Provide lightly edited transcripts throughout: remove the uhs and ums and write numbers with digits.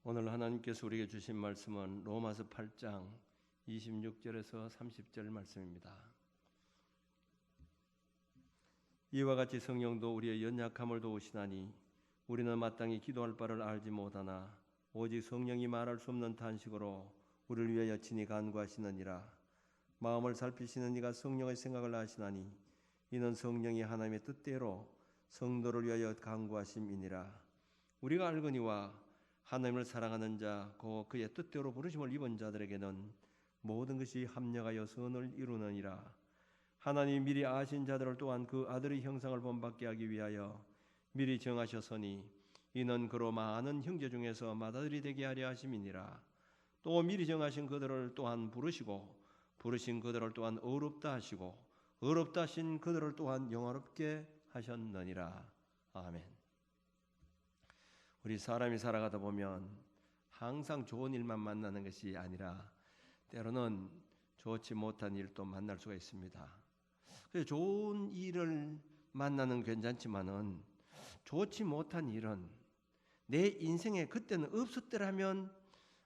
오늘 하나님께서 우리에게 주신 말씀은 로마서 8장 26절에서 30절 말씀입니다. 이와 같이 성령도 우리의 연약함을 도우시나니 우리는 마땅히 기도할 바를 알지 못하나 오직 성령이 말할 수 없는 탄식으로 우리를 위하여 친히 간구하시느니라. 마음을 살피시는 이가 성령의 생각을 아시나니 이는 성령이 하나님의 뜻대로 성도를 위하여 간구하심이니라. 우리가 알거니와 하나님을 사랑하는 자, 곧 그의 뜻대로 부르심을 입은 자들에게는 모든 것이 합력하여 선을 이루느니라. 하나님이 미리 아신 자들을 또한 그 아들의 형상을 본받게 하기 위하여 미리 정하셨으니 이는 그로 많은 형제 중에서 맏아들이 되게 하려 하심이니라. 또 미리 정하신 그들을 또한 부르시고 부르신 그들을 또한 의롭다 하시고 의롭다 하신 그들을 또한 영화롭게 하셨느니라. 아멘. 우리 사람이 살아가다 보면 항상 좋은 일만 만나는 것이 아니라 때로는 좋지 못한 일도 만날 수가 있습니다. 그래서 좋은 일을 만나는 괜찮지만은 좋지 못한 일은 내 인생에 그때는 없었더라면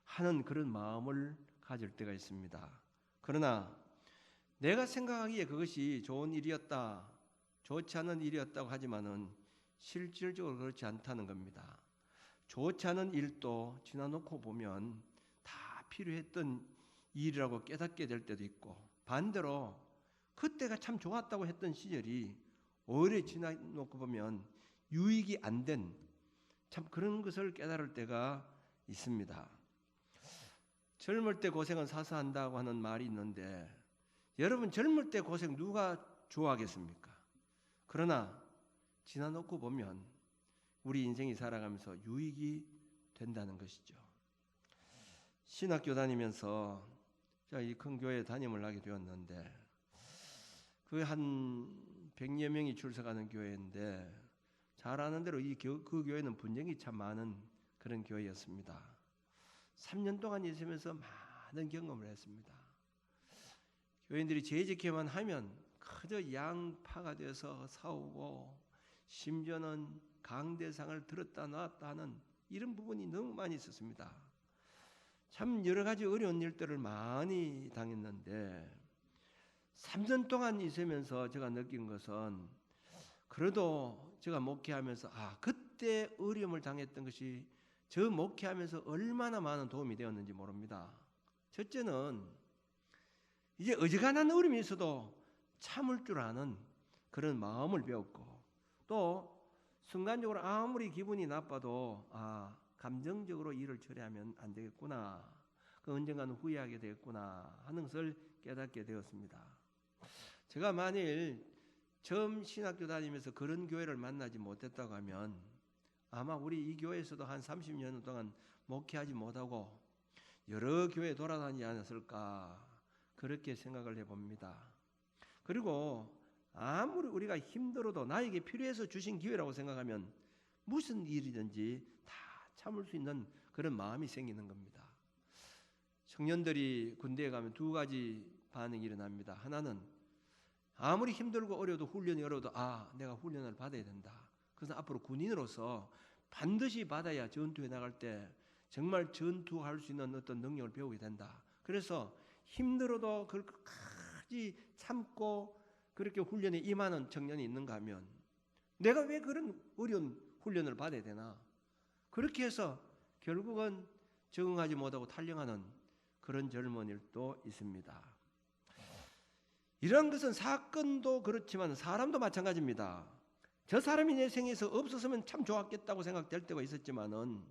하는 그런 마음을 가질 때가 있습니다. 그러나 내가 생각하기에 그것이 좋은 일이었다, 좋지 않은 일이었다고 하지만은 실질적으로 그렇지 않다는 겁니다. 좋지 않은 일도 지나놓고 보면 다 필요했던 일이라고 깨닫게 될 때도 있고, 반대로 그때가 참 좋았다고 했던 시절이 오래 지나놓고 보면 유익이 안 된 참 그런 것을 깨달을 때가 있습니다. 젊을 때 고생은 사서 한다고 하는 말이 있는데, 여러분 젊을 때 고생 누가 좋아하겠습니까? 그러나 지나놓고 보면 우리 인생이 살아가면서 유익이 된다는 것이죠. 신학교 다니면서 제가 이 큰 교회에 담임을 하게 되었는데, 그 한 100여 명이 출석하는 교회인데, 잘 아는 대로 그 교회는 분쟁이 참 많은 그런 교회였습니다. 3년 동안 있으면서 많은 경험을 했습니다. 교인들이 재직회만 하면 그저 양파가 돼서 싸우고, 심지어는 강대상을 들었다 놨다 하는 이런 부분이 너무 많이 있었습니다. 참 여러 가지 어려운 일들을 많이 당했는데, 3년 동안 있으면서 제가 느낀 것은, 그래도 제가 목회하면서 그때 어려움을 당했던 것이 저 목회하면서 얼마나 많은 도움이 되었는지 모릅니다. 첫째는 이제 어지간한 어려움이 있어도 참을 줄 아는 그런 마음을 배웠고, 또 순간적으로 아무리 기분이 나빠도 감정적으로 일을 처리하면 안 되겠구나, 그 언젠가는 후회하게 되겠구나 하는 것을 깨닫게 되었습니다. 제가 만일 처음 신학교 다니면서 그런 교회를 만나지 못했다고 하면 아마 우리 이 교회에서도 한 30년 동안 목회하지 못하고 여러 교회 돌아다니지 않았을까, 그렇게 생각을 해봅니다. 그리고 아무리 우리가 힘들어도 나에게 필요해서 주신 기회라고 생각하면 무슨 일이든지 다 참을 수 있는 그런 마음이 생기는 겁니다. 청년들이 군대에 가면 두 가지 반응이 일어납니다. 하나는 아무리 힘들고 어려도 훈련이 어려도 내가 훈련을 받아야 된다. 그래서 앞으로 군인으로서 반드시 받아야 전투에 나갈 때 정말 전투할 수 있는 어떤 능력을 배우게 된다. 그래서 힘들어도 그걸 끝까지 참고 그렇게 훈련에 임하는 청년이 있는가 하면, 내가 왜 그런 어려운 훈련을 받아야 되나, 그렇게 해서 결국은 적응하지 못하고 탈영하는 그런 젊은이들도 있습니다. 이런 것은 사건도 그렇지만 사람도 마찬가지입니다. 저 사람이 내 생에서 없었으면 참 좋았겠다고 생각될 때가 있었지만은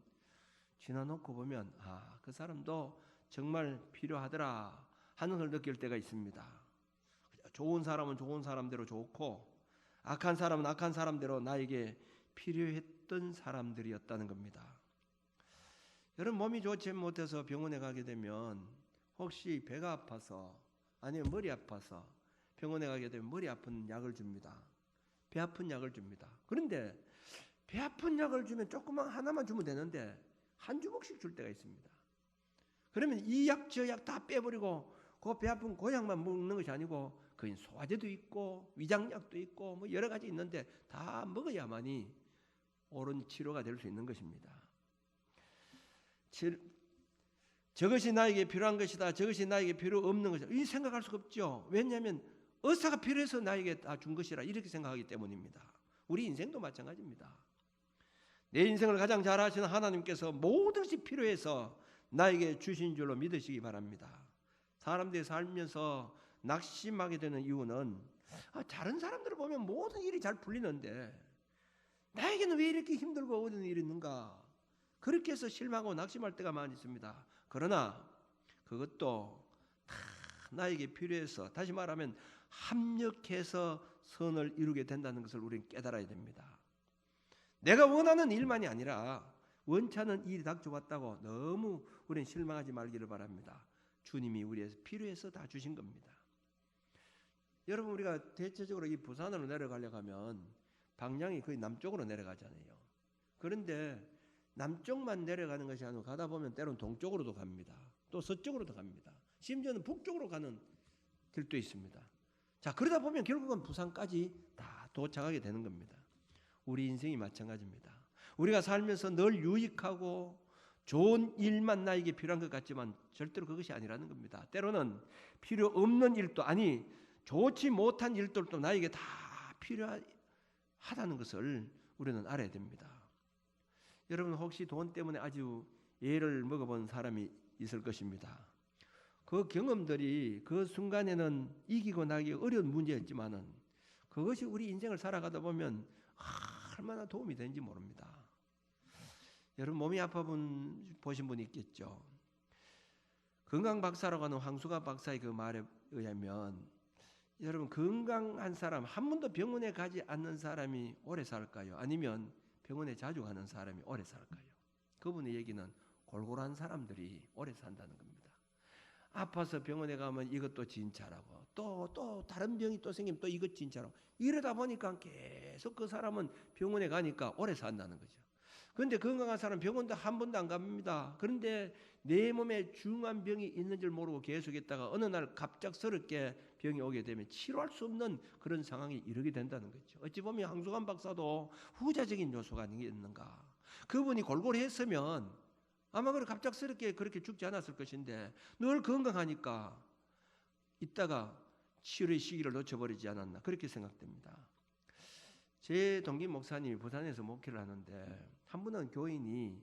지나놓고 보면 그 사람도 정말 필요하더라 하는 걸 느낄 때가 있습니다. 좋은 사람은 좋은 사람대로 좋고, 악한 사람은 악한 사람대로 나에게 필요했던 사람들이었다는 겁니다. 여러분, 몸이 좋지 못해서 병원에 가게 되면 혹시 배가 아파서 아니면 머리 아파서 병원에 가게 되면 머리 아픈 약을 줍니다. 배 아픈 약을 줍니다. 그런데 배 아픈 약을 주면 조그만 하나만 주면 되는데 한 주먹씩 줄 때가 있습니다. 그러면 이 약 저 약 다 빼버리고 그 배 아픈 그 약만 먹는 것이 아니고 거기 소화제도 있고 위장약도 있고 뭐 여러 가지 있는데 다 먹어야만이 옳은 치료가 될 수 있는 것입니다. 저것이 나에게 필요한 것이다, 저것이 나에게 필요 없는 것이다, 이 생각할 수가 없죠. 왜냐하면 의사가 필요해서 나에게 다 준 것이라 이렇게 생각하기 때문입니다. 우리 인생도 마찬가지입니다. 내 인생을 가장 잘 아시는 하나님께서 모든 것이 필요해서 나에게 주신 줄로 믿으시기 바랍니다. 사람들이 살면서 낙심하게 되는 이유는 다른 사람들을 보면 모든 일이 잘 풀리는데 나에게는 왜 이렇게 힘들고 어려운 일이 있는가, 그렇게 해서 실망하고 낙심할 때가 많이 있습니다. 그러나 그것도 다 나에게 필요해서, 다시 말하면 합력해서 선을 이루게 된다는 것을 우리는 깨달아야 됩니다. 내가 원하는 일만이 아니라 원치 않은 일이 닥쳐왔다고 너무 우리는 실망하지 말기를 바랍니다. 주님이 우리에서 필요해서 다 주신 겁니다. 여러분, 우리가 대체적으로 이 부산으로 내려가려고 하면 방향이 거의 남쪽으로 내려가잖아요. 그런데 남쪽만 내려가는 것이 아니고 가다 보면 때로는 동쪽으로도 갑니다. 또 서쪽으로도 갑니다. 심지어는 북쪽으로 가는 길도 있습니다. 자, 그러다 보면 결국은 부산까지 다 도착하게 되는 겁니다. 우리 인생이 마찬가지입니다. 우리가 살면서 늘 유익하고 좋은 일만 나에게 필요한 것 같지만 절대로 그것이 아니라는 겁니다. 때로는 필요 없는 일도, 아니 좋지 못한 일들도 나에게 다 필요하다는 것을 우리는 알아야 됩니다. 여러분, 혹시 돈 때문에 아주 애를 먹어본 사람이 있을 것입니다. 그 경험들이 그 순간에는 이기고 나기 어려운 문제였지만은 그것이 우리 인생을 살아가다 보면 얼마나 도움이 되는지 모릅니다. 여러분, 몸이 아파 보신 분 있겠죠. 건강 박사라고 하는 황수가 박사의 그 말에 의하면, 여러분, 건강한 사람, 한 번도 병원에 가지 않는 사람이 오래 살까요? 아니면 병원에 자주 가는 사람이 오래 살까요? 그분의 얘기는 골골한 사람들이 오래 산다는 겁니다. 아파서 병원에 가면 이것도 진찰하고 또 다른 병이 또 생기면 또 이것 진찰하고, 이러다 보니까 계속 그 사람은 병원에 가니까 오래 산다는 거죠. 그런데 건강한 사람 병원도 한 번도 안 갑니다. 그런데 내 몸에 중한 병이 있는 줄 모르고 계속 있다가 어느 날 갑작스럽게 병이 오게 되면 치료할 수 없는 그런 상황이 이르게 된다는 거죠. 어찌 보면 황수관 박사도 후자적인 요소가 아니겠는가. 그분이 골골히 했으면 아마 갑작스럽게 그렇게 죽지 않았을 것인데 늘 건강하니까 있다가 치료의 시기를 놓쳐버리지 않았나, 그렇게 생각됩니다. 제 동기 목사님이 부산에서 목회를 하는데 한 번은 교인이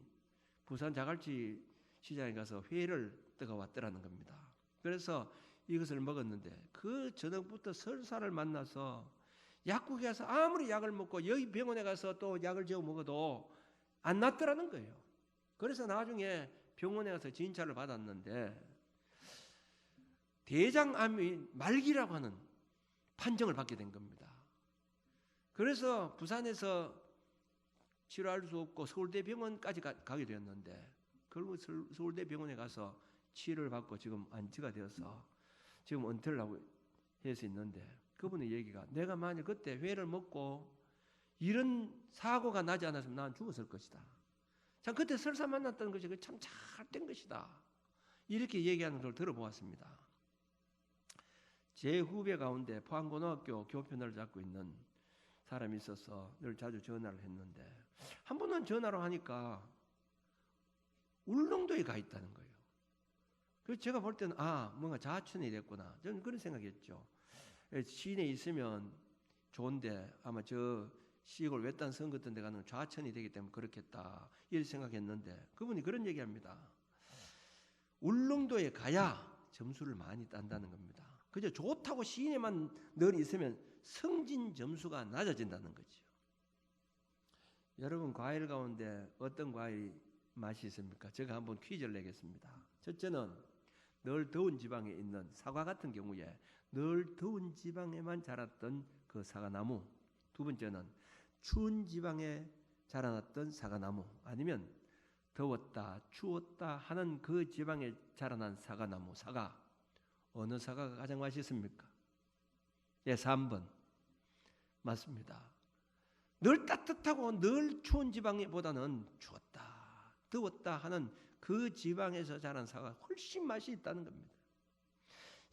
부산 자갈치 시장에 가서 회를 떠가왔더라는 겁니다. 그래서 이것을 먹었는데 그 저녁부터 설사를 만나서 약국에 가서 아무리 약을 먹고 여기 병원에 가서 또 약을 재워 먹어도 안 낫더라는 거예요. 그래서 나중에 병원에 가서 진찰을 받았는데 대장암이 말기라고 하는 판정을 받게 된 겁니다. 그래서 부산에서 치료할 수 없고 서울대병원까지 가게 되었는데 결국 서울대병원에 가서 치료를 받고 지금 안치가 되어서 지금 은퇴를 하고 해서 있는데, 그분의 얘기가, 내가 만약 그때 회를 먹고 이런 사고가 나지 않았으면 난 죽었을 것이다. 참 그때 설사 만났다는 것이 참 잘된 것이다. 이렇게 얘기하는 걸 들어보았습니다. 제 후배 가운데 포항고등학교 교편을 잡고 있는 사람이 있어서 늘 자주 전화를 했는데 한 번은 전화로 하니까 울릉도에 가 있다는 거예요. 그래서 제가 볼 때는 뭔가 자춘이 됐구나, 저는 그런 생각했죠. 시내에 있으면 좋은데 아마 저 시골 외딴 성 같은 데 가는 좌천이 되기 때문에 그렇겠다, 이렇게 생각했는데 그분이 그런 얘기합니다. 울릉도에 가야 점수를 많이 딴다는 겁니다. 그저 좋다고 시내만 늘 있으면 성진 점수가 낮아진다는 거죠. 여러분, 과일 가운데 어떤 과일이 맛이 있습니까? 제가 한번 퀴즈를 내겠습니다. 첫째는 늘 더운 지방에 있는 사과 같은 경우에 늘 더운 지방에만 자랐던 그 사과나무. 두 번째는 추운 지방에 자라났던 사과나무, 아니면 더웠다 추웠다 하는 그 지방에 자라난 사과나무. 사과, 어느 사과가 가장 맛있습니까? 예, 3번 맞습니다. 늘 따뜻하고 늘 추운 지방보다는 추웠다 더웠다 하는 그 지방에서 자란 사과가 훨씬 맛이 있다는 겁니다.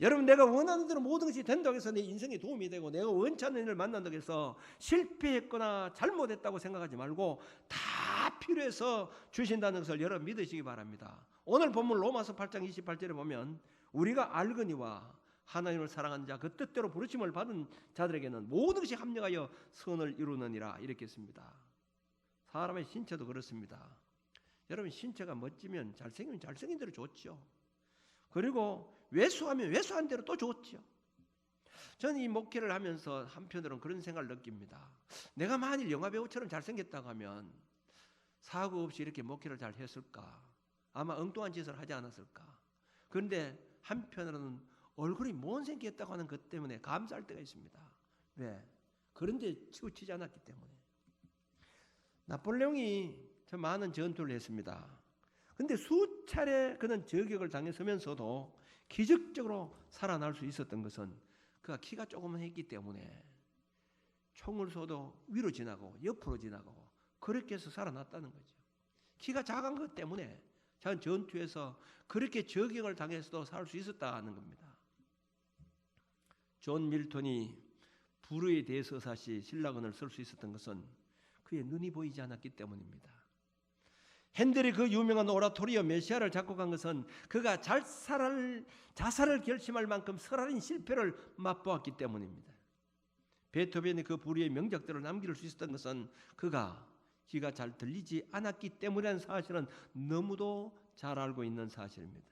여러분, 내가 원하는 대로 모든 것이 된다고 해서 내 인생에 도움이 되고 내가 원치 않는 일을 만난다고 해서 실패했거나 잘못했다고 생각하지 말고 다 필요해서 주신다는 것을 여러분 믿으시기 바랍니다. 오늘 본문 로마서 8장 28절에 보면 우리가 알거니와 하나님을 사랑하는 자 그 뜻대로 부르심을 받은 자들에게는 모든 것이 합력하여 선을 이루느니라 이렇게 했습니다. 사람의 신체도 그렇습니다. 여러분 신체가 멋지면 잘생기면 잘생긴 대로 좋죠. 그리고 외수하면 외수한 대로 또 좋죠. 저는 이 목회를 하면서 한편으로는 그런 생각을 느낍니다. 내가 만일 영화배우처럼 잘생겼다고 하면 사고 없이 이렇게 목회를 잘 했을까? 아마 엉뚱한 짓을 하지 않았을까? 그런데 한편으로는 얼굴이 못생겼다고 하는 것 때문에 감사할 때가 있습니다. 왜? 그런데 치우치지 않았기 때문에. 나폴레옹이 참 많은 전투를 했습니다. 그런데 수차례 그는 저격을 당했으면서도 기적적으로 살아날 수 있었던 것은 그가 키가 조금만 했기 때문에 총을 쏘도 위로 지나고 옆으로 지나고 그렇게 해서 살아났다는 거죠. 키가 작은 것 때문에 작은 전투에서 그렇게 저격을 당해서도 살 수 있었다는 겁니다. 존 밀턴이 불의에 대해서 사실 신라건을 쓸 수 있었던 것은 그의 눈이 보이지 않았기 때문입니다. 핸델이 그 유명한 오라토리오 메시아를 작곡한 것은 그가 자살을 결심할 만큼 설할인 실패를 맛보았기 때문입니다. 베토벤이 그 불의의 명작들을 남길 수 있었던 것은 그가 귀가 잘 들리지 않았기 때문이라는 사실은 너무도 잘 알고 있는 사실입니다.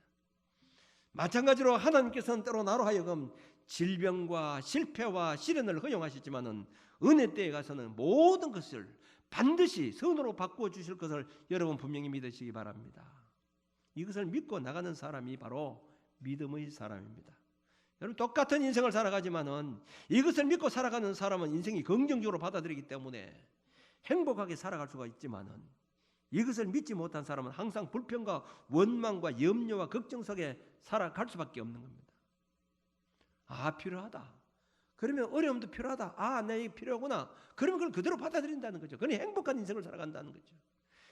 마찬가지로 하나님께서는 때로 나로 하여금 질병과 실패와 시련을 허용하시지만은 은혜 때에 가서는 모든 것을 반드시 선으로 바꾸어 주실 것을 여러분 분명히 믿으시기 바랍니다. 이것을 믿고 나가는 사람이 바로 믿음의 사람입니다. 여러분 똑같은 인생을 살아가지만은 이것을 믿고 살아가는 사람은 인생이 긍정적으로 받아들이기 때문에 행복하게 살아갈 수가 있지만은 이것을 믿지 못한 사람은 항상 불평과 원망과 염려와 걱정 속에 살아갈 수밖에 없는 겁니다. 아, 필요하다. 그러면 어려움도 필요하다. 아, 내게 필요하구나. 그러면 그걸 그대로 받아들인다는 거죠. 그건 행복한 인생을 살아간다는 거죠.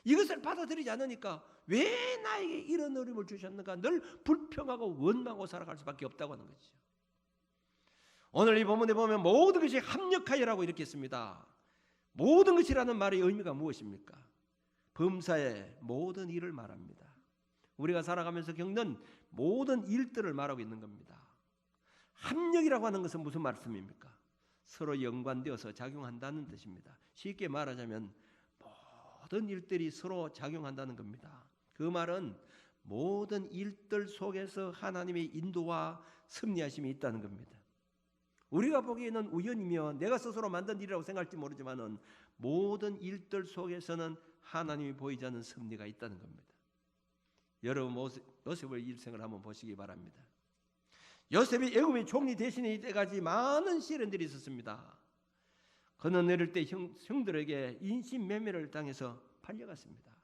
이것을 받아들이지 않으니까 왜 나에게 이런 어려움을 주셨는가 늘 불평하고 원망하고 살아갈 수밖에 없다고 하는 거죠. 오늘 이 본문에 보면 모든 것이 합력하여라고 이렇게 했습니다. 모든 것이라는 말의 의미가 무엇입니까? 범사의 모든 일을 말합니다. 우리가 살아가면서 겪는 모든 일들을 말하고 있는 겁니다. 합력이라고 하는 것은 무슨 말씀입니까? 서로 연관되어서 작용한다는 뜻입니다. 쉽게 말하자면 모든 일들이 서로 작용한다는 겁니다. 그 말은 모든 일들 속에서 하나님의 인도와 섭리하심이 있다는 겁니다. 우리가 보기에는 우연이며 내가 스스로 만든 일이라고 생각할지 모르지만은 모든 일들 속에서는 하나님이 보이지 않는 섭리가 있다는 겁니다. 여러분 요셉의 일생을 한번 보시기 바랍니다. 요셉이 애굽의 총리 대신에 이때까지 많은 시련들이 있었습니다. 그는 어릴 때 형들에게 인신매매를 당해서 팔려갔습니다.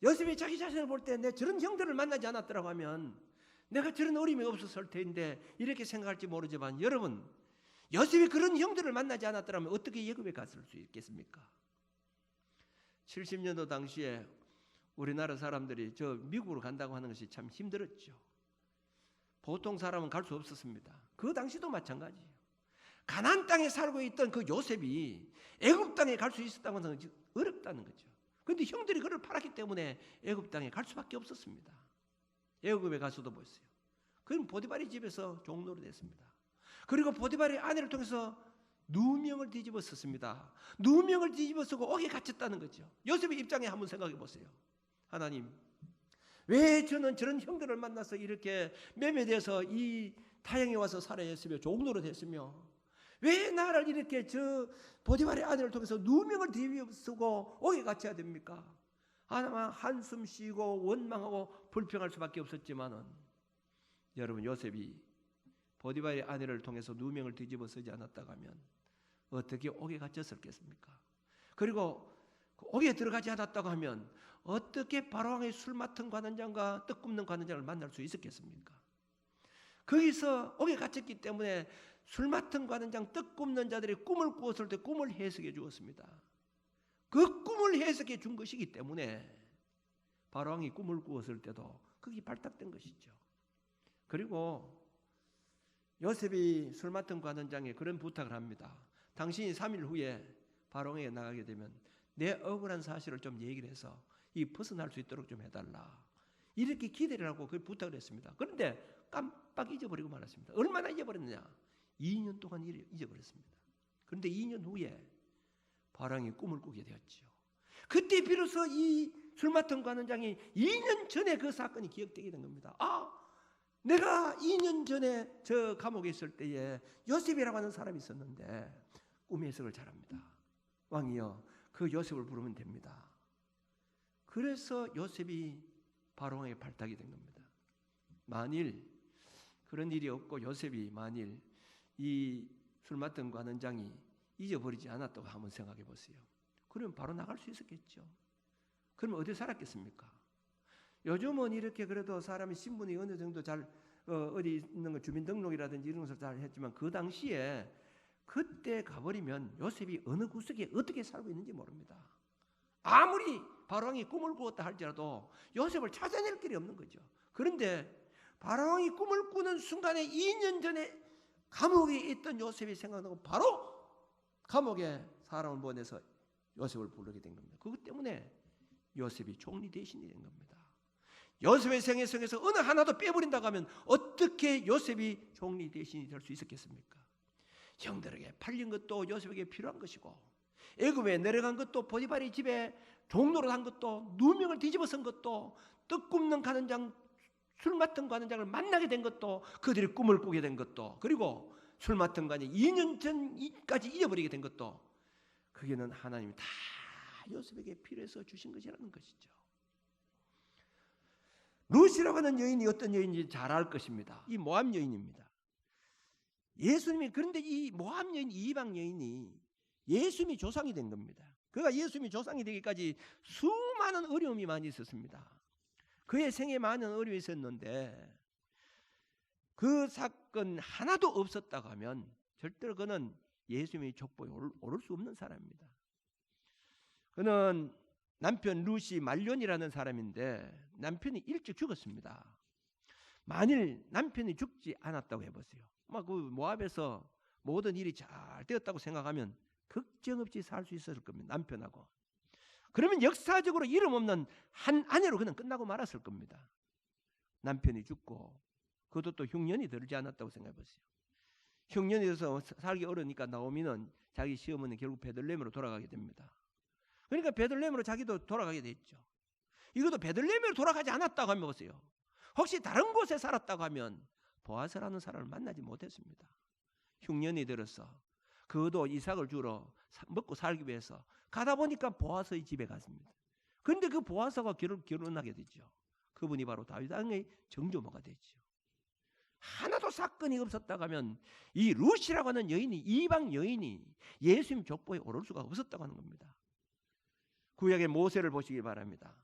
요셉이 자기 자신을 볼 때 내 저런 형들을 만나지 않았더라고 하면 내가 저런 어림이 없었을 텐데 이렇게 생각할지 모르지만 여러분 요셉이 그런 형들을 만나지 않았더라면 어떻게 애굽에 갔을 수 있겠습니까? 70년도 당시에 우리나라 사람들이 저 미국으로 간다고 하는 것이 참 힘들었죠. 보통 사람은 갈 수 없었습니다. 그 당시도 마찬가지예요. 가나안 땅에 살고 있던 그 요셉이 애굽 땅에 갈 수 있었다고 하는 것은 어렵다는 거죠. 그런데 형들이 그를 팔았기 때문에 애굽 땅에 갈 수밖에 없었습니다. 애굽에 가서도 보세요. 그는 보디발의 집에서 종로로 됐습니다. 그리고 보디발의 아내를 통해서 누명을 뒤집어 썼습니다. 누명을 뒤집어 쓰고 옥에 갇혔다는 거죠. 요셉의 입장에 한번 생각해 보세요. 하나님, 왜 저는 저런 형들을 만나서 이렇게 매매돼서 이 타향에 와서 살아야 했으며 종로로 됐으며 왜 나를 이렇게 저 보디발의 아내를 통해서 누명을 뒤집어 쓰고 옥에 갇혀야 됩니까? 아마 한숨 쉬고 원망하고 불평할 수밖에 없었지만은 여러분 요셉이 보디발의 아내를 통해서 누명을 뒤집어 쓰지 않았다고 하면 어떻게 옥에 갇혔을겠습니까? 그리고 옥에 들어가지 않았다고 하면 어떻게 바로왕의 술 맡은 관원장과 떡 굽는 관원장을 만날 수 있었겠습니까? 거기서 옥에 갇혔기 때문에 술 맡은 관원장 떡 굽는 자들이 꿈을 꾸었을 때 꿈을 해석해 주었습니다. 그 꿈을 해석해 준 것이기 때문에 바로왕이 꿈을 꾸었을 때도 그게 발탁된 것이죠. 그리고 요셉이 술 맡은 관원장에 그런 부탁을 합니다. 당신이 3일 후에 바로왕에게 나가게 되면 내 억울한 사실을 좀 얘기를 해서 이 벗어날 수 있도록 좀 해달라. 이렇게 기대를 하고 그 부탁을 했습니다. 그런데 깜빡 잊어버리고 말았습니다. 얼마나 잊어버렸느냐? 2년 동안 잊어버렸습니다. 그런데 2년 후에 바랑이 꿈을 꾸게 되었지요. 그때 비로소 이 술 맡은 관원장이 2년 전에 그 사건이 기억되게 된 겁니다. 내가 2년 전에 저 감옥에 있을 때에 요셉이라고 하는 사람이 있었는데 꿈의 해석을 잘합니다. 왕이여, 그 요셉을 부르면 됩니다. 그래서 요셉이 바로왕에게 발탁이 된 겁니다. 만일 그런 일이 없고 요셉이 만일 이 술 맡은 관원장이 잊어버리지 않았다고 한번 생각해 보세요. 그러면 바로 나갈 수 있었겠죠. 그러면 어디 살았겠습니까? 요즘은 이렇게 그래도 사람이 신분이 어느 정도 잘 어디 있는 거 주민등록이라든지 이런 것을 잘 했지만 그 당시에 그때 가버리면 요셉이 어느 구석에 어떻게 살고 있는지 모릅니다. 아무리 바로왕이 꿈을 꾸었다 할지라도 요셉을 찾아낼 길이 없는 거죠. 그런데 바로왕이 꿈을 꾸는 순간에 2년 전에 감옥에 있던 요셉이 생각나고 바로 감옥에 사람을 보내서 요셉을 부르게 된 겁니다. 그것 때문에 요셉이 총리 대신이 된 겁니다. 요셉의 생애 속에서 어느 하나도 빼버린다고 하면 어떻게 요셉이 총리 대신이 될 수 있었겠습니까? 형들에게 팔린 것도 요셉에게 필요한 것이고 애굽에 내려간 것도 보디발의 집에 종로를 한 것도 누명을 뒤집어 쓴 것도 떡 굽는 관원장, 술 맡은 관원장을 만나게 된 것도 그들이 꿈을 꾸게 된 것도 그리고 술 맡은 관이 2년 전까지 잊어버리게 된 것도 그게는 하나님이 다 요셉에게 필요해서 주신 것이라는 것이죠. 룻이라고 하는 여인이 어떤 여인인지 잘 알 것입니다. 이 모압 여인입니다. 예수님이 그런데 이 모압 여인, 이방 여인이 예수님이 조상이 된 겁니다. 그가 예수님이 조상이 되기까지 수많은 어려움이 많이 있었습니다. 그의 생에 많은 어려움이 있었는데 그 사건 하나도 없었다고 하면 절대로 그는 예수님의 족보에 오를 수 없는 사람입니다. 그는 남편 룻이 말론이라는 사람인데 남편이 일찍 죽었습니다. 만일 남편이 죽지 않았다고 해보세요. 그 모압에서 모든 일이 잘 되었다고 생각하면 걱정 없이 살 수 있었을 겁니다. 남편하고. 그러면 역사적으로 이름 없는 한 아내로 그는 끝나고 말았을 겁니다. 남편이 죽고 그것도 또 흉년이 들지 않았다고 생각해 보세요. 흉년이 돼서 살기 어려우니까 나오미는 자기 시어머니는 결국 베들레헴으로 돌아가게 됩니다. 그러니까 베들레헴으로 자기도 돌아가게 됐죠. 이것도 베들레헴으로 돌아가지 않았다고 하면 보세요. 혹시 다른 곳에 살았다고 하면 보아스라는 사람을 만나지 못했습니다. 흉년이 들어서 그도 이삭을 주러 먹고 살기 위해서 가다 보니까 보아스의 집에 갔습니다. 그런데 그 보아스가 결혼하게 되죠. 그분이 바로 다윗 왕의 정조모가 되죠. 하나도 사건이 없었다고 하면 이 룻이라고 하는 여인이 이방 여인이 예수님 족보에 오를 수가 없었다고 하는 겁니다. 구약의 모세를 보시기 바랍니다.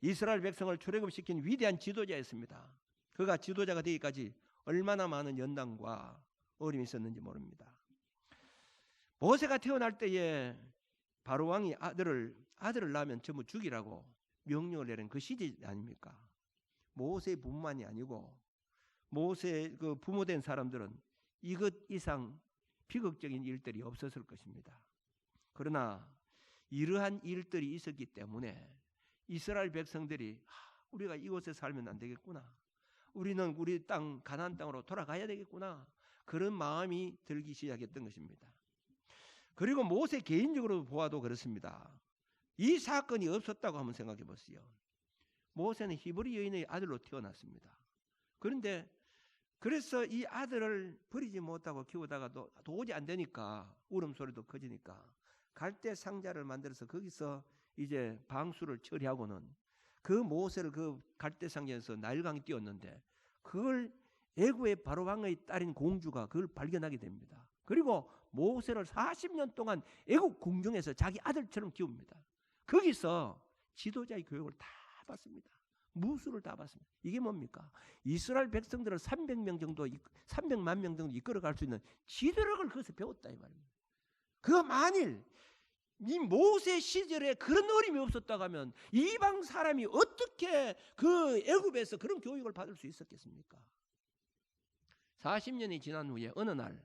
이스라엘 백성을 출애굽시킨 위대한 지도자였습니다. 그가 지도자가 되기까지 얼마나 많은 연단과 어려움이 있었는지 모릅니다. 모세가 태어날 때에 바로 왕이 아들을 낳으면 전부 죽이라고 명령을 내린 그 시대 아닙니까? 모세뿐만이 아니고 모세 그 부모된 사람들은 이것 이상 비극적인 일들이 없었을 것입니다. 그러나 이러한 일들이 있었기 때문에 이스라엘 백성들이 우리가 이곳에 살면 안 되겠구나. 우리는 우리 땅 가나안 땅으로 돌아가야 되겠구나. 그런 마음이 들기 시작했던 것입니다. 그리고 모세 개인적으로 보아도 그렇습니다. 이 사건이 없었다고 한번 생각해 보세요. 모세는 히브리 여인의 아들로 태어났습니다. 그런데 그래서 이 아들을 버리지 못하고 키우다가 도저히 안 되니까 울음소리도 커지니까 갈대 상자를 만들어서 거기서 이제 방수를 처리하고는 그 모세를 그 갈대 상자에서 나일강에 띄웠는데 그걸 애굽의 바로 왕의 딸인 공주가 그걸 발견하게 됩니다. 그리고 모세를 40년 동안 애굽 궁정에서 자기 아들처럼 키웁니다. 거기서 지도자의 교육을 다 받습니다. 무술을 다 받습니다. 이게 뭡니까? 이스라엘 백성들을 300만 명 정도 이끌어갈 수 있는 지도력을 거기서 배웠다 이 말입니다. 그 만일 이 모세 시절에 그런 어림이 없었다고 하면 이방 사람이 어떻게 그 애굽에서 그런 교육을 받을 수 있었겠습니까? 40년이 지난 후에 어느 날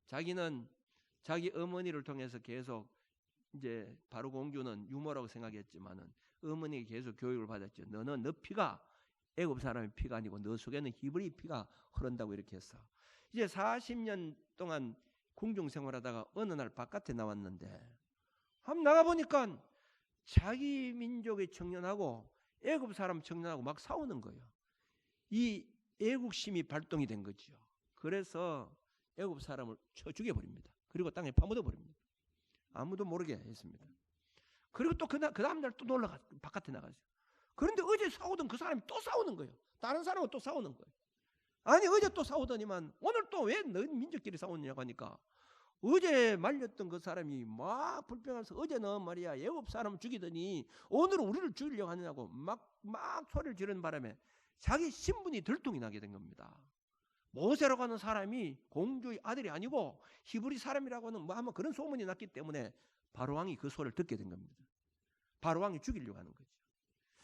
자기는 자기 어머니를 통해서 계속 이제 바로 공주는 유머라고 생각했지만은 어머니가 계속 교육을 받았죠. 너는 너 피가 애굽 사람의 피가 아니고 너 속에는 히브리 피가 흐른다고 이렇게 했어. 이제 40년 동안 궁중 생활하다가 어느 날 바깥에 나왔는데 한번 나가 보니까 자기 민족의 청년하고 애굽 사람 청년하고 막 싸우는 거예요. 이 애국심이 발동이 된 거죠. 그래서 애굽 사람을 쳐 죽여버립니다. 그리고 땅에 파묻어 버립니다. 아무도 모르게 했습니다. 그리고 또 그 다음 날 또 놀러 바깥에 나가죠. 그런데 어제 싸우던 그 사람이 또 싸우는 거예요. 다른 사람은 또 싸우는 거예요. 아니 어제 또 싸우더니만 오늘 또 왜 너희 민족끼리 싸우느냐고 하니까 어제 말렸던 그 사람이 막 불평하면서 어제는 말이야 애굽 사람을 죽이더니 오늘은 우리를 죽이려고 하느냐고 막 소리를 지르는 바람에 자기 신분이 들통이 나게 된 겁니다. 모세라고 하는 사람이 공주의 아들이 아니고 히브리 사람이라고 하는 뭐 아마 그런 소문이 났기 때문에 바로왕이 그 소리를 듣게 된 겁니다. 바로왕이 죽이려고 하는 거죠.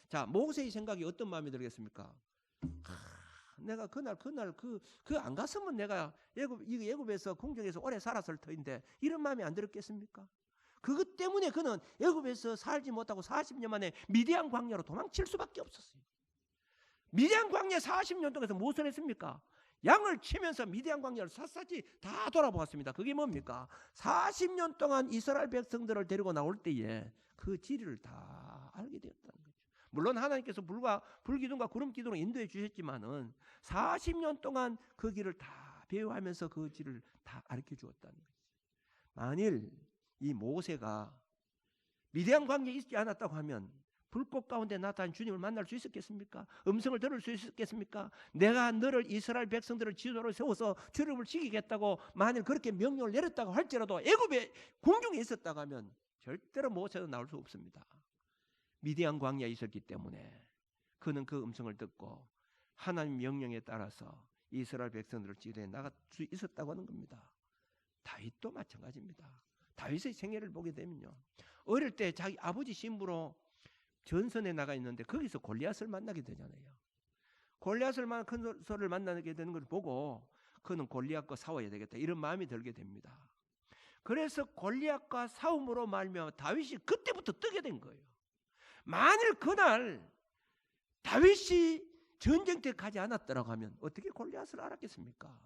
자, 모세의 생각이 어떤 마음이 들겠습니까? 내가 그날 안 갔으면 내가 애굽에서 궁정에서 오래 살았을 터인데 이런 마음이 안 들었겠습니까? 그것 때문에 그는 애굽에서 살지 못하고 40년 만에 미디안 광야로 도망칠 수밖에 없었어요. 미디안 광야 40년 동안에서 무엇을 했습니까? 양을 치면서 미디안 광야를 샅샅이 다 돌아보았습니다. 그게 뭡니까? 40년 동안 이스라엘 백성들을 데리고 나올 때에 그 지리를 다 알게 되었다는 거죠. 물론 하나님께서 불기둥과 구름기둥으로 인도해 주셨지만은 40년 동안 그 길을 다 배워하면서 그 길을 다 가르쳐 주었다는 거죠. 만일 이 모세가 미디안 광야에 있지 않았다고 하면 불꽃 가운데 나타난 주님을 만날 수 있었겠습니까? 음성을 들을 수 있었겠습니까? 내가 너를 이스라엘 백성들을 지도로 세워서 출애굽을 시키겠다고 만일 그렇게 명령을 내렸다고 할지라도 애굽에 궁중에 있었다고 하면 절대로 모세도 나올 수 없습니다. 미디안 광야에 있었기 때문에 그는 그 음성을 듣고 하나님 명령에 따라서 이스라엘 백성들을 지도에 나갈 수 있었다고 하는 겁니다. 다윗도 마찬가지입니다. 다윗의 생애를 보게 되면요, 어릴 때 자기 아버지 신부로 전선에 나가 있는데 거기서 골리앗을 만나게 되잖아요. 골리앗을 만난 큰 소를 만나게 되는 걸 보고 그는 골리앗과 싸워야 되겠다 이런 마음이 들게 됩니다. 그래서 골리앗과 싸움으로 말미암아 다윗이 그때부터 뜨게 된 거예요. 만일 그날 다윗이 전쟁터에 가지 않았더라고 하면 어떻게 골리앗을 알았겠습니까?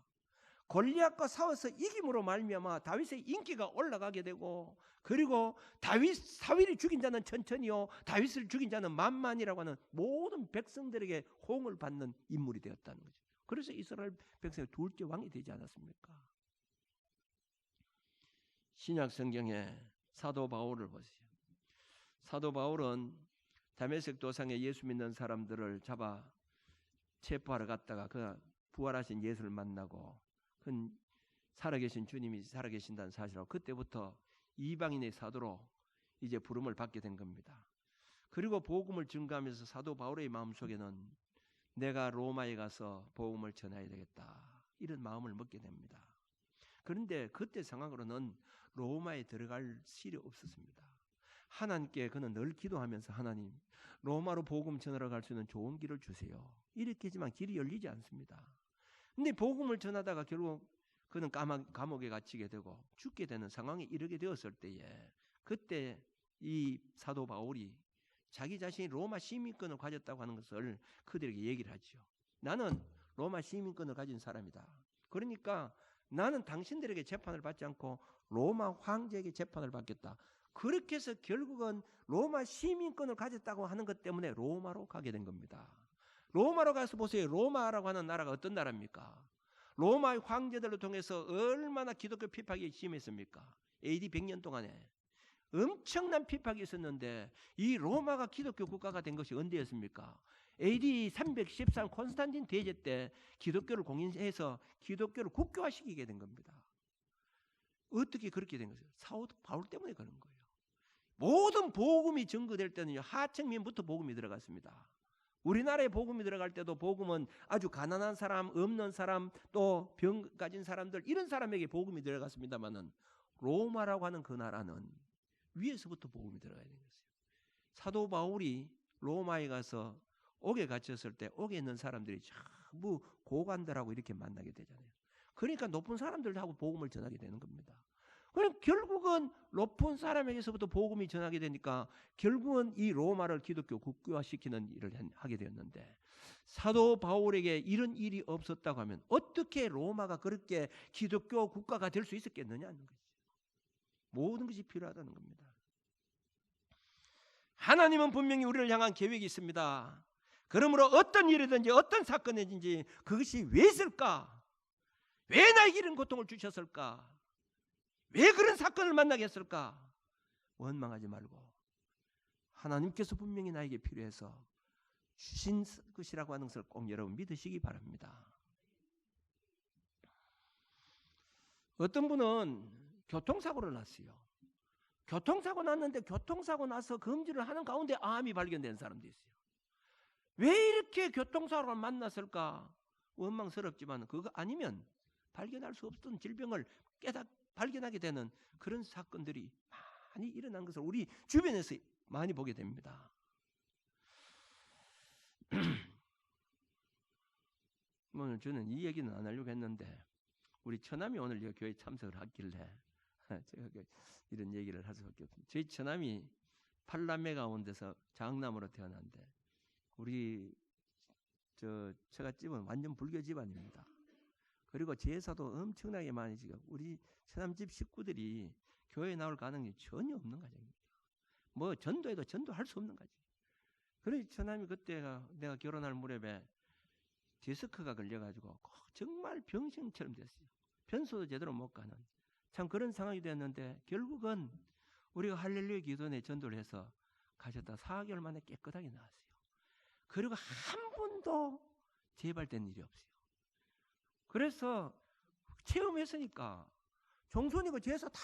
골리앗과 싸워서 이김으로 말미암아 다윗의 인기가 올라가게 되고, 그리고 다윗 사위를 죽인 자는 천천히요 다윗을 죽인 자는 만만이라고 하는 모든 백성들에게 호응을 받는 인물이 되었다는 거죠. 그래서 이스라엘 백성의 둘째 왕이 되지 않았습니까? 신약 성경에 사도 바울을 보세요. 사도 바울은 다메섹 도상에 예수 믿는 사람들을 잡아 체포하러 갔다가 그 부활하신 예수를 만나고 그 살아계신 주님이 살아계신다는 사실하고 그때부터 이방인의 사도로 이제 부름을 받게 된 겁니다. 그리고 복음을 증거하면서 사도 바울의 마음속에는 내가 로마에 가서 복음을 전해야 되겠다 이런 마음을 먹게 됩니다. 그런데 그때 상황으로는 로마에 들어갈 실이 없었습니다. 하나님께 그는 늘 기도하면서 하나님 로마로 복음 전하러 갈 수 있는 좋은 길을 주세요 이렇게 하지만 길이 열리지 않습니다. 근데 복음을 전하다가 결국 그는 감옥에 갇히게 되고 죽게 되는 상황에 이르게 되었을 때에 그때 이 사도 바울이 자기 자신이 로마 시민권을 가졌다고 하는 것을 그들에게 얘기를 하죠. 나는 로마 시민권을 가진 사람이다. 그러니까 나는 당신들에게 재판을 받지 않고 로마 황제에게 재판을 받겠다. 그렇게 해서 결국은 로마 시민권을 가졌다고 하는 것 때문에 로마로 가게 된 겁니다. 로마로 가서 보세요. 로마라고 하는 나라가 어떤 나라입니까? 로마의 황제들을 통해서 얼마나 기독교 핍박이 심했습니까? AD 100년 동안에 엄청난 핍박이 있었는데 이 로마가 기독교 국가가 된 것이 언제였습니까? AD 313 콘스탄틴 대제 때 기독교를 공인해서 기독교를 국교화시키게 된 겁니다. 어떻게 그렇게 된 거죠? 사도 바울 때문에 그런 거예요. 모든 복음이 증거될 때는요 하층민부터 복음이 들어갔습니다. 우리나라에 복음이 들어갈 때도 복음은 아주 가난한 사람, 없는 사람, 또 병 가진 사람들 이런 사람에게 복음이 들어갔습니다만은 로마라고 하는 그 나라는 위에서부터 복음이 들어가야 되는 거예요. 사도 바울이 로마에 가서 옥에 갇혔을 때 옥에 있는 사람들이 전부 고관들하고 이렇게 만나게 되잖아요. 그러니까 높은 사람들하고 복음을 전하게 되는 겁니다. 그럼 결국은 높은 사람에게서부터 복음이 전하게 되니까 결국은 이 로마를 기독교 국교화시키는 일을 하게 되었는데, 사도 바울에게 이런 일이 없었다고 하면 어떻게 로마가 그렇게 기독교 국가가 될 수 있었겠느냐는 거죠. 모든 것이 필요하다는 겁니다. 하나님은 분명히 우리를 향한 계획이 있습니다. 그러므로 어떤 일이든지 어떤 사건이든지 그것이 왜 있을까? 왜 나에게 이런 고통을 주셨을까? 왜 그런 사건을 만나게 했을까? 원망하지 말고 하나님께서 분명히 나에게 필요해서 주신 것이라고 하는 것을 꼭 여러분 믿으시기 바랍니다. 어떤 분은 교통사고를 났어요. 교통사고 났는데 교통사고 나서 검진을 하는 가운데 암이 발견된 사람도 있어요. 왜 이렇게 교통사고를 만났을까? 원망스럽지만 그거 아니면 발견할 수 없던 질병을 발견하게 되는 그런 사건들이 많이 일어난 것을 우리 주변에서 많이 보게 됩니다. 오늘 저는 이 얘기는 안 하려고 했는데 우리 처남이 오늘 교회 참석을 하길래 제가 이런 얘기를 할 수밖에 없습니다. 저희 처남이 8남매 가운데서 장남으로 태어났는데 우리 처갓집은 완전 불교 집안입니다. 그리고 제사도 엄청나게 많이 지고 우리 처남집 식구들이 교회에 나올 가능성이 전혀 없는 가정입니다. 뭐 전도해도 전도할 수 없는 가정. 그래서 처남이 그때가 내가 결혼할 무렵에 디스크가 걸려가지고 정말 병신처럼 됐어요. 변소도 제대로 못 가는 참 그런 상황이 됐는데 결국은 우리가 할렐루야 기도원에 전도를 해서 가셨다 4개월 만에 깨끗하게 나왔어요. 그리고 한 번도 재발된 일이 없어요. 그래서 체험했으니까 종손이고 제사 다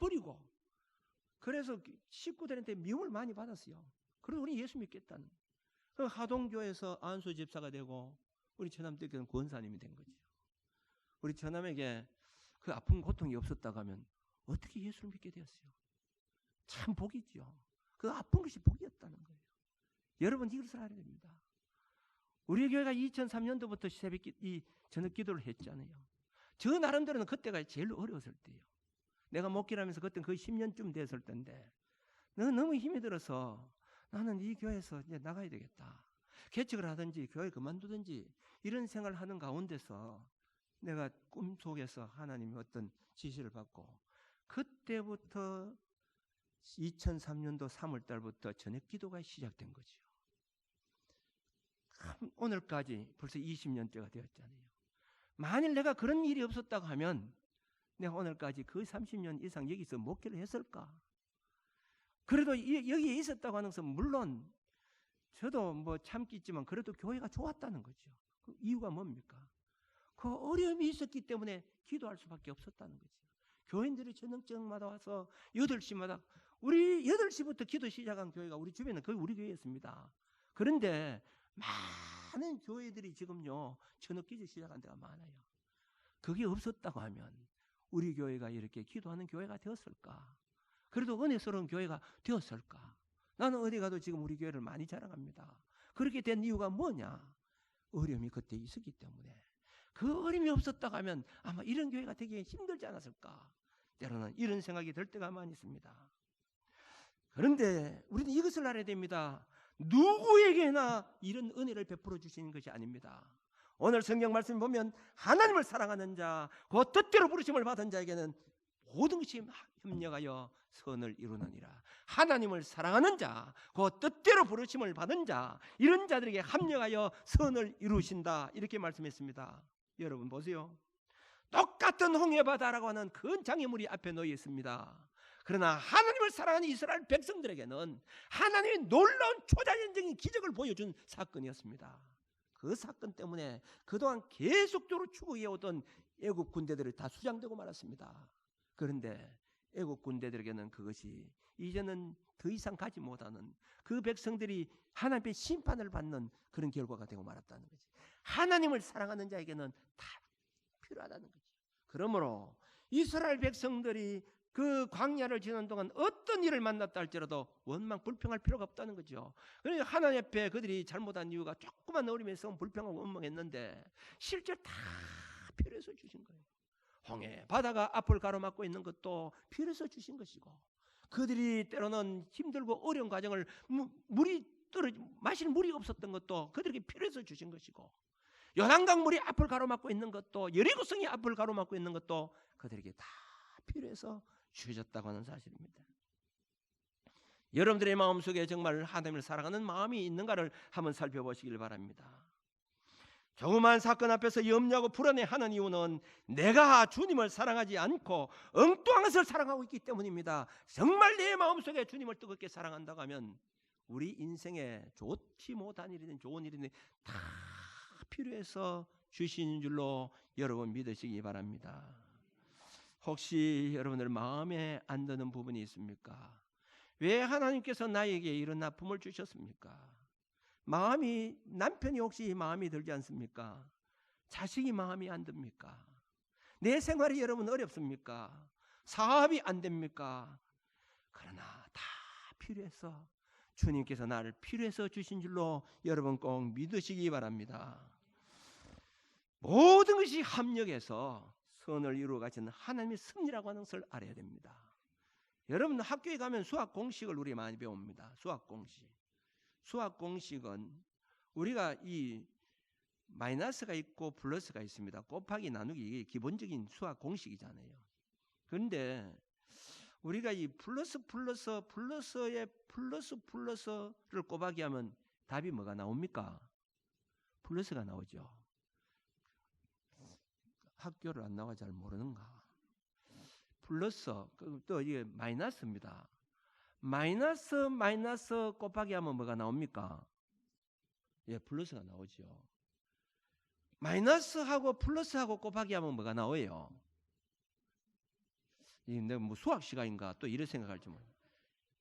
버리고 그래서 식구들한테 미움을 많이 받았어요. 그래서 우리 예수 믿겠다는. 그래서 하동교에서 안수 집사가 되고 우리 처남댁에는 권사님이 된 거죠. 우리 처남에게 그 아픈 고통이 없었다고 하면 어떻게 예수를 믿게 되었어요? 참 복이죠. 그 아픈 것이 복이었다는 거예요. 여러분 이것을 알아야 됩니다. 우리 교회가 2003년도부터 이 저녁 기도를 했잖아요. 저 나름대로는 그때가 제일 어려웠을 때예요. 내가 목회하면서 그때는 거의 10년쯤 됐을 때인데 너무 힘이 들어서 나는 이 교회에서 이제 나가야 되겠다. 개척을 하든지 교회 그만두든지 이런 생각을 하는 가운데서 내가 꿈속에서 하나님의 어떤 지시를 받고 그때부터 2003년도 3월 달부터 저녁 기도가 시작된 거죠. 오늘까지 벌써 20년째가 되었잖아요. 만일 내가 그런 일이 없었다고 하면 내가 오늘까지 그 30년 이상 여기서 목회를 했을까? 그래도 여기에 있었다고 하는 것은 물론 저도 뭐 참기 있지만 그래도 교회가 좋았다는 거죠. 그 이유가 뭡니까? 그 어려움이 있었기 때문에 기도할 수밖에 없었다는 거죠. 교인들이 저녁마다 와서 8시마다 우리 8시부터 기도 시작한 교회가 우리 주변에 거의 우리 교회였습니다. 그런데 많은 교회들이 지금요 저녁 기도 시작한 데가 많아요. 그게 없었다고 하면 우리 교회가 이렇게 기도하는 교회가 되었을까? 그래도 은혜스러운 교회가 되었을까? 나는 어디 가도 지금 우리 교회를 많이 자랑합니다. 그렇게 된 이유가 뭐냐? 어려움이 그때 있었기 때문에. 그 어려움이 없었다고 하면 아마 이런 교회가 되기 힘들지 않았을까? 때로는 이런 생각이 들 때가 많이 있습니다. 그런데 우리는 이것을 알아야 됩니다. 누구에게나 이런 은혜를 베풀어 주시는 것이 아닙니다. 오늘 성경 말씀 보면 하나님을 사랑하는 자, 그 뜻대로 부르심을 받은 자에게는 모든 것이 협력하여 선을 이루느니라. 하나님을 사랑하는 자, 그 뜻대로 부르심을 받은 자, 이런 자들에게 합력하여 선을 이루신다. 이렇게 말씀했습니다. 여러분 보세요. 똑같은 홍해바다라고 하는 큰 장애물이 앞에 놓여 있습니다. 그러나 하나님을 사랑하는 이스라엘 백성들에게는 하나님의 놀라운 초자연적인 기적을 보여준 사건이었습니다. 그 사건 때문에 그동안 계속적으로 추구해오던 애국 군대들이 다 수장되고 말았습니다. 그런데 애국 군대들에게는 그것이 이제는 더 이상 가지 못하는 그 백성들이 하나님의 심판을 받는 그런 결과가 되고 말았다는 거지. 하나님을 사랑하는 자에게는 다 필요하다는 거지. 그러므로 이스라엘 백성들이 그 광야를 지나는 동안 어떤 일을 만났다 할지라도 원망 불평할 필요가 없다는 거죠. 그러니까 하나님 앞에 그들이 잘못한 이유가 조그만 어림에서 불평하고 원망했는데 실제 다 필요해서 주신 거예요. 홍해 바다가 앞을 가로막고 있는 것도 필요해서 주신 것이고, 그들이 때로는 힘들고 어려운 과정을 마실 물이 없었던 것도 그들에게 필요해서 주신 것이고, 요단강 물이 앞을 가로막고 있는 것도, 여리고성이 앞을 가로막고 있는 것도 그들에게 다 필요해서 주셨다고 하는 사실입니다. 여러분들의 마음속에 정말 하나님을 사랑하는 마음이 있는가를 한번 살펴보시길 바랍니다. 조그만 사건 앞에서 염려하고 불안해하는 이유는 내가 주님을 사랑하지 않고 엉뚱한 것을 사랑하고 있기 때문입니다. 정말 내 마음속에 주님을 뜨겁게 사랑한다고 하면 우리 인생에 좋지 못한 일이든 좋은 일이든 다 필요해서 주시는 줄로 여러분 믿으시기 바랍니다. 혹시 여러분들 마음에 안 드는 부분이 있습니까? 왜 하나님께서 나에게 이런 아픔을 주셨습니까? 마음이, 남편이 혹시 마음이 들지 않습니까? 자식이 마음이 안 듭니까? 내 생활이 여러분 어렵습니까? 사업이 안 됩니까? 그러나 다 필요해서, 주님께서 나를 필요해서 주신 줄로 여러분 꼭 믿으시기 바랍니다. 모든 것이 합력해서 선을 이루어 가시는 하나님의 섭리라고 하는 것을 알아야 됩니다. 여러분 학교에 가면 수학 공식을 우리 많이 배웁니다. 수학 공식. 수학 공식은 우리가 이 마이너스가 있고 플러스가 있습니다. 곱하기 나누기, 이게 기본적인 수학 공식이잖아요. 그런데 우리가 이 플러스에 플러스를 곱하기 하면 답이 뭐가 나옵니까? 플러스가 나오죠. 학교를 안 나와 잘 모르는가? 플러스, 또 이게 마이너스입니다. 마이너스 곱하기 하면 뭐가 나옵니까? 예, 플러스가 나오죠. 마이너스하고 플러스하고 곱하기 하면 뭐가 나와요? 이 내가 뭐 수학 시간인가 또 이런 생각할지 모르.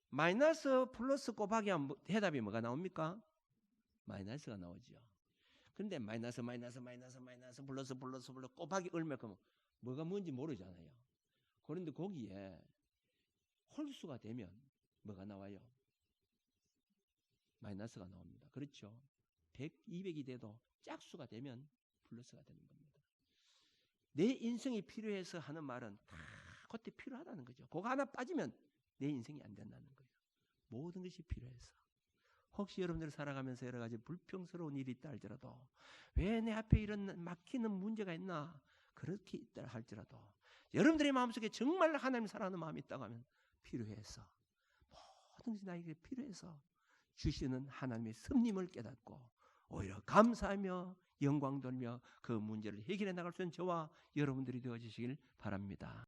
마이너스 플러스 곱하기 하면 해답이 뭐가 나옵니까? 마이너스가 나오죠. 그런데 마이너스 플러스 곱하기 얼마큼 뭐가 뭔지 모르잖아요. 그런데 거기에 홀수가 되면 뭐가 나와요? 마이너스가 나옵니다. 그렇죠? 100, 200이 돼도 짝수가 되면 플러스가 되는 겁니다. 내 인생이 필요해서 하는 말은 다 그때 필요하다는 거죠. 그거 하나 빠지면 내 인생이 안 된다는 거예요. 모든 것이 필요해서. 혹시 여러분들 살아가면서 여러 가지 불평스러운 일이 있다 할지라도, 왜 내 앞에 이런 막히는 문제가 있나, 그렇게 있다 할지라도 여러분들의 마음속에 정말 하나님 사랑하는 마음이 있다고 하면 필요해서, 모든 것이 나에게 필요해서 주시는 하나님의 섭림을 깨닫고 오히려 감사하며 영광 돌며 그 문제를 해결해 나갈 수 있는 저와 여러분들이 되어주시길 바랍니다.